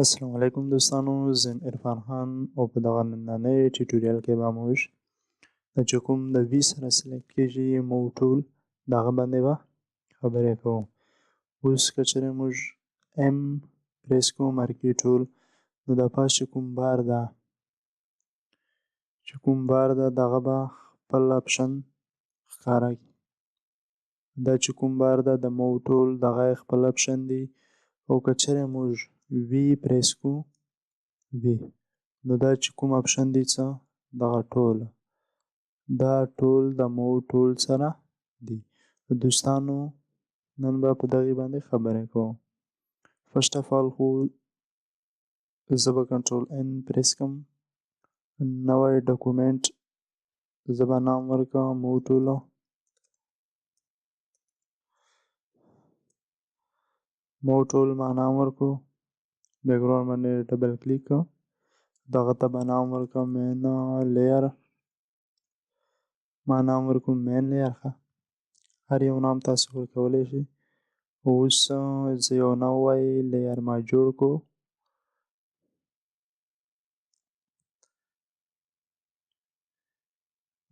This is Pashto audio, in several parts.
السلام علیکم دوستانو، زه یم عرفان خان او په دغه نننۍ ټیوټوریال کې به موږ د چې کوم د وي سره سلیکټ کېږي موږ ټول د هغه باندې به خبرې کوو. اوس که چېرې موږ ام پریس کوو مارکي ټول، نو د پاس چې کوم بار ده دغه به خپل اپشن ښکاره کړي. دا چې کوم بار ده د موږ ټول دغه یې خپل اپشن دی. او که چېرې موږ وي پریس کوو وي، نو دا چې کوم اپشن دی څه دغه ټول دا ټول د موږ ټول سره دی. دوستانو نن به په دغې باندې خبرې کوو. فرسټ اف آل خو زه به کنټرول ان پریس کړم، نوی ډاکومنټ زه به نام ورکړم موږ ټولو. موږ ټول ما نام ورکړو، بیکګراوند باندې ډبل کلیک کړه، دغه ته به نام ورکړم مین لیر، ما نام ورکړو مین لیر. ښه، هر یو نام تاسو ورکولی شئ. اوس زه یو نوی لیر ما جوړ کړو،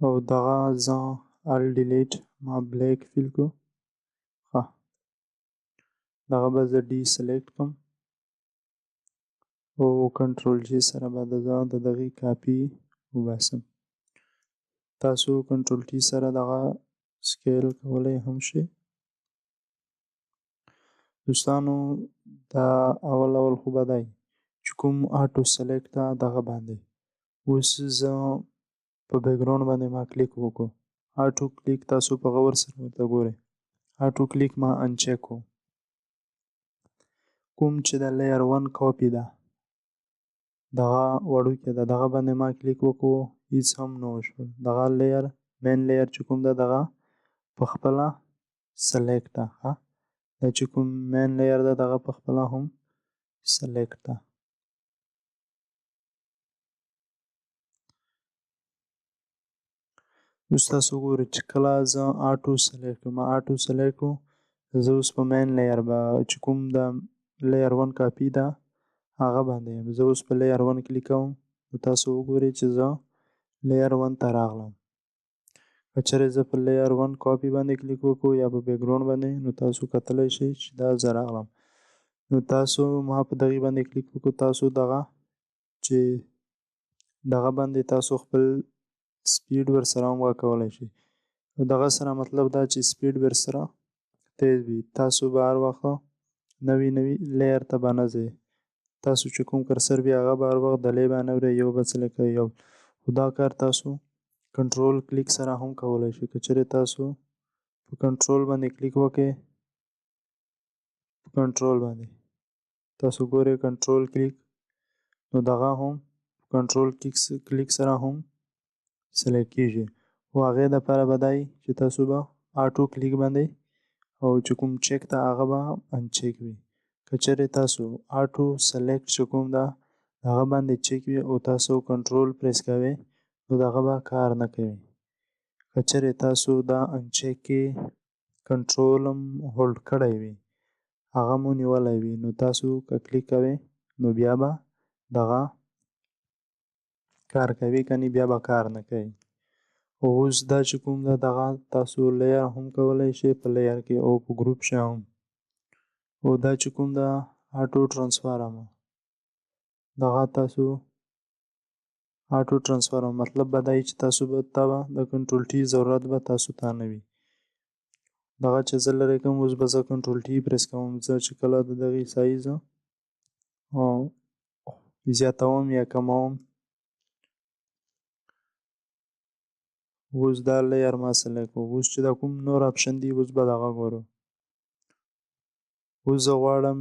او دغه زه ال ډیلیټ ما بلیک فیل کړو. ښه، دغه به زه ډي سلیکټ کړم او کنټرول جي سره به زه د دغې کاپي وباسم. تاسو کنټرول ټي سره دغه سکیل کولی هم شئ. دوستانو دا اول خو به دی چې کوم آټو سلیکټ ده دغه باندې. اوس زه په بیکګراوند باندې ما کلیک وکړو، آټو کلیک تاسو په غور سره ورته ګورئ. آټو کلیک ما انچیک کړو، کوم چې د لیر 1 کاپي ده دغه وړوکی ده، دغه باندې ما کلیک وکړو، هیڅ هم نه وشول. دغه لیر مین لیر چې کوم ده دغه په خپله سلیکټ ده. ښه، دا چې کوم مین لیر ده دغه په خپله هم سلیکټ ده. اوس تاسو ګورئ چې کله زه آټو سلیکټ کړم، ما آټو سلیکټ کړو، زه اوس په مین لیر به چې کوم د لیر 1 کاپي ده هغه باندې یم. زه اوس په لیر 1 کلیک کوم، نو تاسو وګورئ چې زه لیر 1 ته راغلم. که چېرې زه په لیر 1 کاپي باندې کلیک وکړو یا په بیکګراوند باندې، نو تاسو کتلی شئ چې دا زه راغلم. نو تاسو ما په دغې باندې کلیک وکړو، تاسو دغه چې دغه باندې تاسو خپل سپیډ ورسره هم ورکولی شئ. نو دغه سره مطلب دا چې سپیډ ورسره تیز وي. تاسو به هر وخت نوي لیر ته به نه ځئ، تاسو چې کوم کرسر وي هغه به هر وخت دلې باندې وړئ، یو به سلیکټ کوئ یو. خو دا کار تاسو کنټرول کلیک سره هم کولی شئ. که چېرې تاسو په کنټرول باندې کلیک وکړئ، په کنټرول باندې تاسو ګورئ کنټرول کلیک، نو دغه هم کنټرول کلیک سره هم سلیکټ کېږي. خو هغې دپاره به دا وي چې تاسو به آټو کلیک باندې او چې کوم چیک ده هغه به انچیک وي. که چېرې تاسو آټو سلیکټ چې کوم ده هغه باندې چیک وي او تاسو کنټرول پریس کوئ، نو دغه به کار نه کوي. که چېرې تاسو دا انچیک کې کنټرول هم هولډ کړی وي، هغه مو نیولی وي، نو تاسو که کلیک کوئ نو بیا به دغه کار کوي، کنې بیا به کار نه کوي. اوس دا چې کوم ده دغه تاسو لیر هم کولی شئ په لیر کې او په ګروپ شي هم. او دا چې کوم ده آټو ټرانسفارم، دغه تاسو آټو ټرانسفارم مطلب به دا وي چې تاسو به د کنټرول ټي ضرورت به تاسو ته نه وي. دغه چې زه لرې کوم، اوس به زه کنټرول ټي پریس کوم. زه چې کله د دغې سایز زیاتوم یا کموم، اوس دا لیر ما سلیکټ کړو. اوس چې دا کوم نور اپشن دي اوس به دغه ګورو. اوس زه غواړم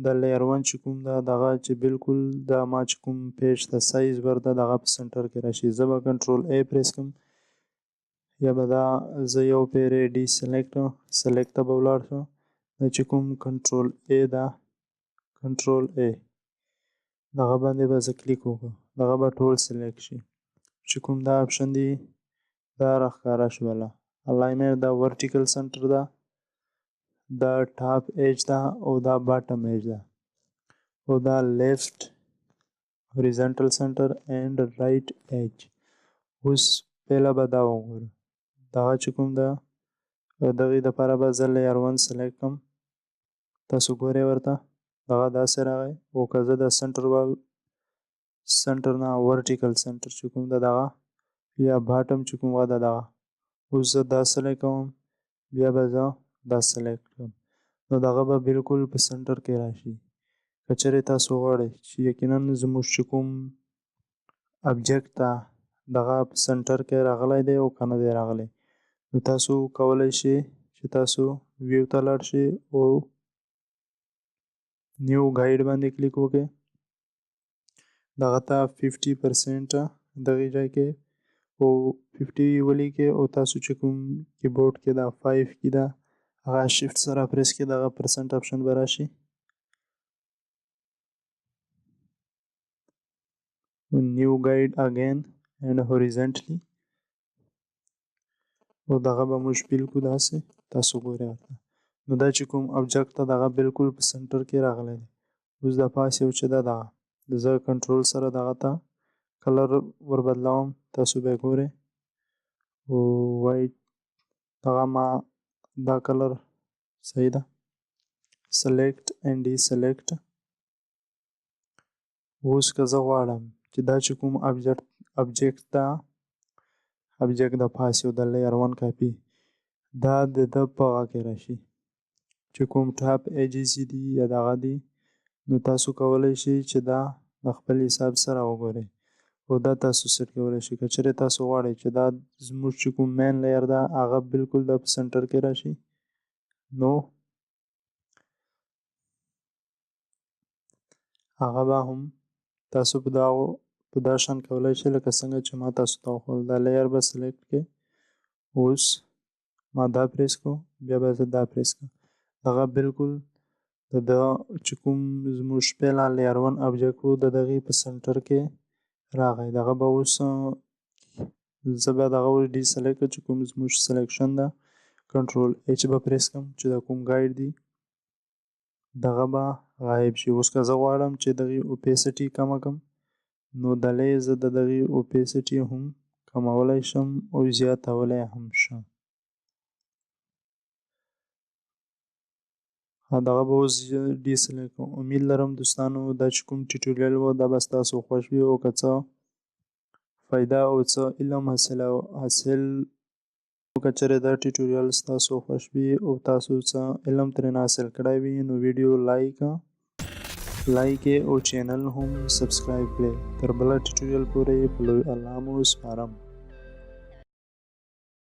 د لیر 1 چې کوم ده دغه چې بالکل دا ما چې کوم پیج ته سایز ورته دغه په سنټر کې راشي. زه به کنټرول ای پریس کړم، یا به دا زه یو پیری ډي سلیکټ ته به ولاړ شم. دا چې کوم کنټرول ای ده، کنټرول ای دغه باندې به زه کلیک وکړم، دغه به ټول سلیکټ شي. چې کوم دا اپشن دی دا راښکاره شوله. الاینر دا ورټیکل سنټر ده، دا ټاپ ایج ده او دا باټم ایج ده. او دا لیفت horizontal center and right edge. اوس پهله به دا وګورو دغه چې کوم ده دغې دپاره به زه لییر 1 سلیکټ کړم. تاسو ګورئ ورته دغه داسې راغی او که زه د سنټر نه ورټیکل سنټر چې کوم ده دغه یا باټم چې کوم ده دغه اوس زه دا سلیکټ کوم بیا به زه دا سلیکټ کړم نو دغه به بالکل په سنټر کې راشي. که چېرې تاسو غواړئ چې یقینا زموږ چې کوم ابجکټ ده دغه په سنټر کې راغلی دی او که نه دی راغلی نو تاسو کولی شئ چې تاسو ویو ته لاړ شئ او نیو ګایډ باندې کلیک وکړئ دغه ته 50% دغې ځای کې او 50 ولیکئ او تاسو چې کوم کیبورډ کې دا 5 کې ده هغه شفت سره پریس کړئ دغه پرسنټ آپشن به راشي. نیو ګایډ اگین اینډ هوریزنټلی او دغه به موږ بالکل داسې تاسو ګورئ ورته نو دا چې کوم ابجکټ ده دغه بالکل په سنټر کې راغلی دی. اوس د پاس یو چې ده دغه زه کنټرول سره دغه ته کلر ور بدلوم تاسو بیا ګورئ او وایټ دغه ما دا کلر صحیح ده سلیکټ اینډ ډي سلیکټ. اوس که زه غواړم چې دا چې کوم ابجکټ ده ابجکټ د پاس یو د لییر 1 کاپي دا د ده په هغه کې راشي چې کوم ټاپ ایجز دي یا دغه دي نو تاسو کولی شئ چې دا د خپل حساب سره وګورئ او دا تاسو سیټ کولی شئ. که چېرې تاسو غواړئ چې دا زموږ چې کوم مین لییر ده هغه بالکل د په سنټر کې راشي نو هغه به هم تاسو په دا شان کولی شئ لکه څنګه چې ما تاسو ته وښودل دا لییر به سلیکټ کړئ. اوس ما دا پریس کړو بیا به زه دا پریس کړم دغه بالکل د چې کوم زموږ پهله لییر 1 ابجکټ و د دغې په سنټر کې راغی دغه به اوس زه به دغه اوس ډي سلیکټ کړم چې کوم زموږ سلیکشن ده کنټرول ایچ به پریس کړم چې د کوم ګایډ دی دغه به غایب شي. اوس که زه غواړم چې دغې اوپیسټي کمه کړم نو دلې زه د دغې اوپیسټي هم کمولی شم او زیاتولی هم شم. دغه به اوس ډي سلیکټ کړم. امید لرم دوستانو دا چې کوم ټیوټوریال و دا به ستاسو خوښ وي او که څه فایده او څه علم حاصل که چېرې دا ټیوټوریال ستاسو خوښ وي او تاسو څه علم ترېنه حاصل کړی وي نو ویډیو لایک او چینل هم سبسکرایب کړئ. تر بله ټیوټوریال پورې په لوی الله مو سپارم.